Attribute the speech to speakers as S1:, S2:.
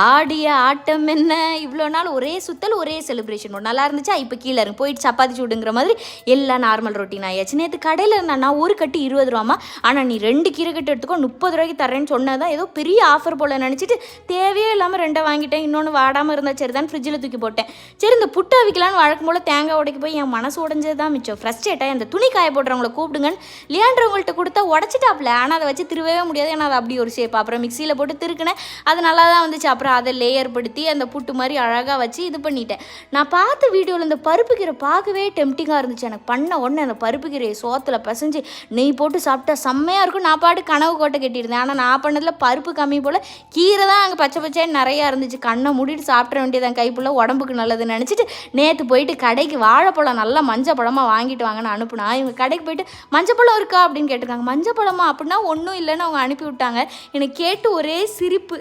S1: ஆடிய ஆட்டம் என்ன, இவ்வளோ நாள் ஒரே சுத்தல் ஒரே செலிப்ரேஷன் நல்லா இருந்துச்சா, இப்போ கீழே இறங்க போயிட்டு சப்பாத்தி சூடுங்கிற மாதிரி எல்லாம் நார்மல் ரொட்டீன் ஆயாச்சு. நேற்று கடையில் இருந்தா ஒரு கட்டு 20 ரூபாமா, ஆனால் நீ 2 கீரை கட்டு எடுத்துக்கோ 30 ரூபாய்க்கு தரேன்னு சொன்னதான் ஏதோ பெரிய ஆஃபர் போல் நினச்சிட்டு தேவையே இல்லாமல் 2 வாங்கிட்டேன். இன்னொன்று வாடாமல் இருந்தால் சரி தான் ஃப்ரிட்ஜில் தூக்கி போட்டேன். சரி இந்த புட்டு அவிக்கலான்னு வழக்கம் போல் தேங்காய் உடைக்க போய் என் மனசு உடஞ்சது தான் மிச்சம். ஃப்ரஸ்ட்ரேட்டாக அந்த துணி காய போடுறவங்கள கூப்பிடுங்கன்னு லியாண்டவங்கள்ட்ட கொடுத்தா உடச்சிட்டாப்ல. ஆனால் அதை வச்சு திருவே முடியாது, ஏன்னா அது அப்படி ஒரு ஷேப். அப்புறம் மிக்சியில் போட்டு திருக்குனேன், அது நல்லா தான் வந்துச்சு. அப்புறம் அதை லேயர் படுத்தி அந்த புட்டு மாதிரி அழகாக வச்சு இது பண்ணிட்டேன். நான் பார்த்த வீடியோவில் இந்த பருப்பு கீரை பார்க்கவே டெம்டிங்காக இருந்துச்சு. எனக்கு பண்ண உடனே அந்த பருப்பு கீரையை சோத்தில் பிசைஞ்சு நெய் போட்டு சாப்பிட்டா செம்மையாக இருக்கும். நான் பாட்டு கனவு கோட்டை கட்டியிருந்தேன். ஆனால் நான் பண்ணதில் பருப்பு கம்மி போல் கீரை தான் அங்கே பச்சை பச்சைன்னு நிறையா இருந்துச்சு. கண்ணை மூடிட்டு சாப்பிட வேண்டியதான், கைப்புள்ள உடம்புக்கு நல்லதுன்னு நினச்சிட்டு நேற்று போயிட்டு கடைக்கு வாழைப்பழம் நல்லா மஞ்சள் பழமாக வாங்கிட்டு வாங்கன்னு அனுப்புனா. இவங்க கடைக்கு போயிட்டு மஞ்சள் பழம் இருக்கா அப்படின்னு கேட்டிருக்காங்க. மஞ்சள் பழமா அப்படின்னா ஒன்றும் இல்லைன்னு அவங்க அனுப்பி விட்டாங்க. எனக்கு கேட்டு ஒரே சிரிப்பு.